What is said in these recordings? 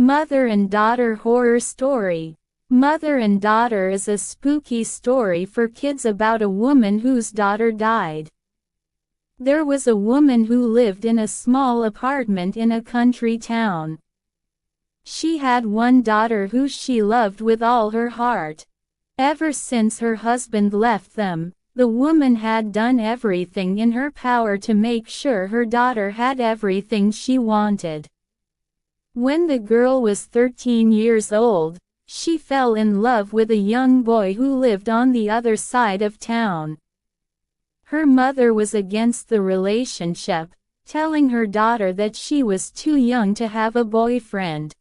Mother and Daughter Horror Story. Mother and Daughter is a spooky story for kids about a woman whose daughter died. There was a woman who lived in a small apartment in a country town. She had one daughter who she loved with all her heart. Ever since her husband left them, the woman had done everything in her power to make sure her daughter had everything she wanted. When the girl was 13 years old, she fell in love with a young boy who lived on the other side of town. Her mother was against the relationship, telling her daughter that she was too young to have a boyfriend.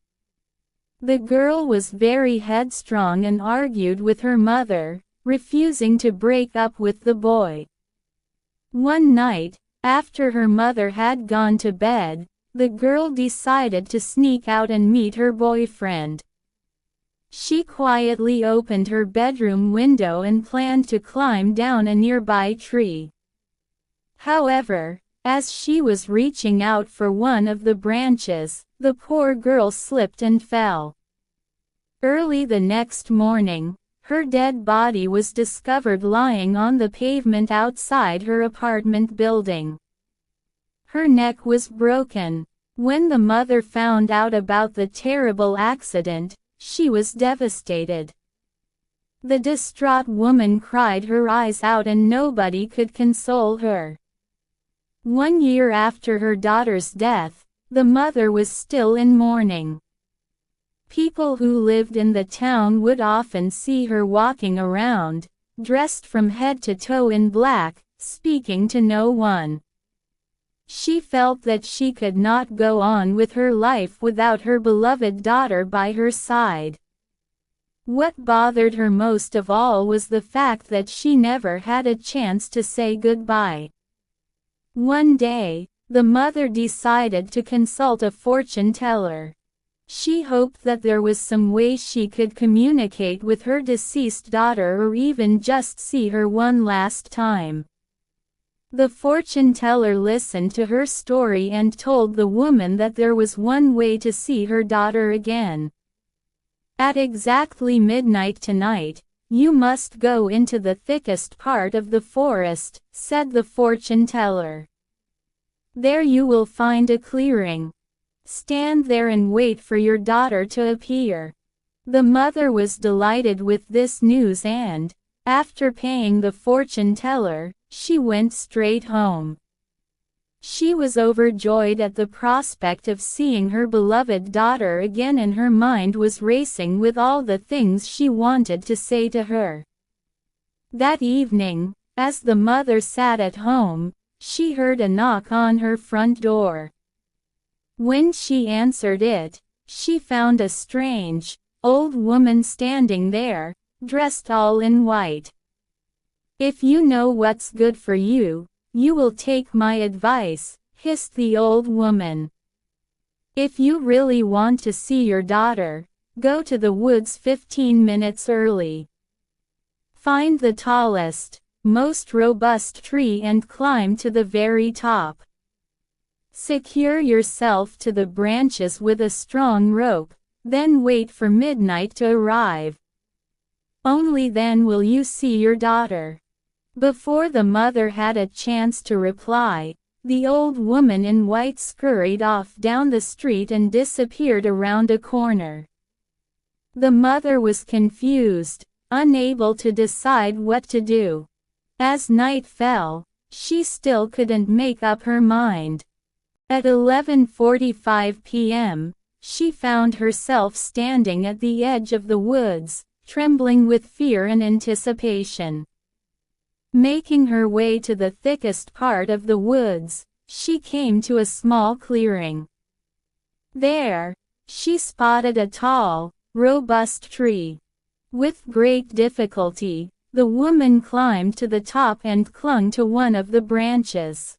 The girl was very headstrong and argued with her mother, refusing to break up with the boy. One night, after her mother had gone to bed, the girl decided to sneak out and meet her boyfriend. She quietly opened her bedroom window and planned to climb down a nearby tree. However, as she was reaching out for one of the branches, the poor girl slipped and fell. Early the next morning, her dead body was discovered lying on the pavement outside her apartment building. Her neck was broken. When the mother found out about the terrible accident, she was devastated. The distraught woman cried her eyes out and nobody could console her. 1 year after her daughter's death, the mother was still in mourning. People who lived in the town would often see her walking around, dressed from head to toe in black, speaking to no one. She felt that she could not go on with her life without her beloved daughter by her side. What bothered her most of all was the fact that she never had a chance to say goodbye. One day, the mother decided to consult a fortune teller. She hoped that there was some way she could communicate with her deceased daughter or even just see her one last time. The fortune teller listened to her story and told the woman that there was one way to see her daughter again. At exactly midnight tonight, you must go into the thickest part of the forest, said the fortune teller. There you will find a clearing. Stand there and wait for your daughter to appear. The mother was delighted with this news and, after paying the fortune teller, she went straight home. She was overjoyed at the prospect of seeing her beloved daughter again and her mind was racing with all the things she wanted to say to her. That evening, as the mother sat at home, she heard a knock on her front door. When she answered it, she found a strange, old woman standing there, dressed all in white. "If you know what's good for you, you will take my advice," hissed the old woman. "If you really want to see your daughter, go to the woods 15 minutes early. Find the tallest, most robust tree and climb to the very top. Secure yourself to the branches with a strong rope, then wait for midnight to arrive. Only then will you see your daughter." Before the mother had a chance to reply, the old woman in white scurried off down the street and disappeared around a corner. The mother was confused, unable to decide what to do. As night fell, she still couldn't make up her mind. At 11:45 p.m., she found herself standing at the edge of the woods, trembling with fear and anticipation. Making her way to the thickest part of the woods, she came to a small clearing. There, she spotted a tall, robust tree. With great difficulty, the woman climbed to the top and clung to one of the branches.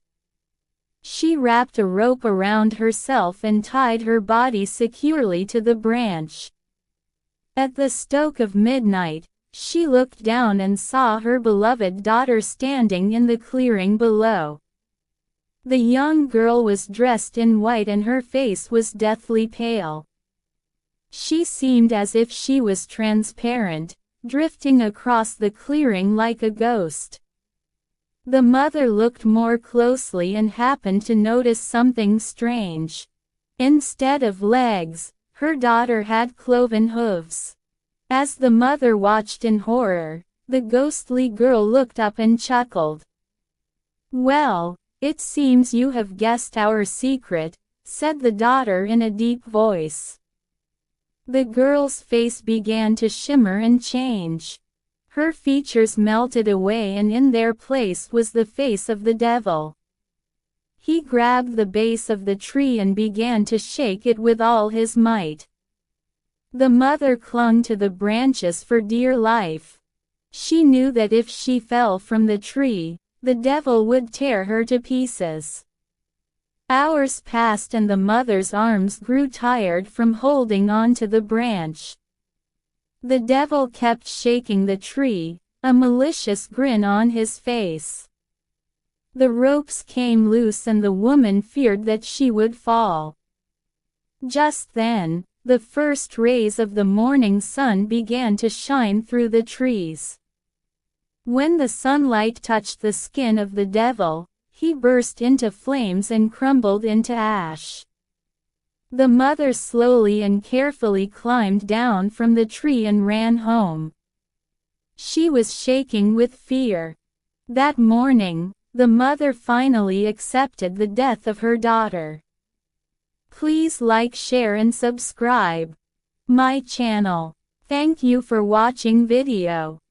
She wrapped a rope around herself and tied her body securely to the branch. At the stroke of midnight, she looked down and saw her beloved daughter standing in the clearing below. The young girl was dressed in white and her face was deathly pale. She seemed as if she was transparent, drifting across the clearing like a ghost. The mother looked more closely and happened to notice something strange. Instead of legs, her daughter had cloven hooves. As the mother watched in horror, the ghostly girl looked up and chuckled. "Well, it seems you have guessed our secret," said the daughter in a deep voice. The girl's face began to shimmer and change. Her features melted away and in their place was the face of the devil. He grabbed the base of the tree and began to shake it with all his might. The mother clung to the branches for dear life. She knew that if she fell from the tree, the devil would tear her to pieces. Hours passed and the mother's arms grew tired from holding on to the branch. The devil kept shaking the tree, a malicious grin on his face. The ropes came loose and the woman feared that she would fall. Just then, the first rays of the morning sun began to shine through the trees. When the sunlight touched the skin of the devil, he burst into flames and crumbled into ash. The mother slowly and carefully climbed down from the tree and ran home. She was shaking with fear. That morning, the mother finally accepted the death of her daughter. Please like, share and subscribe my channel. Thank you for watching video.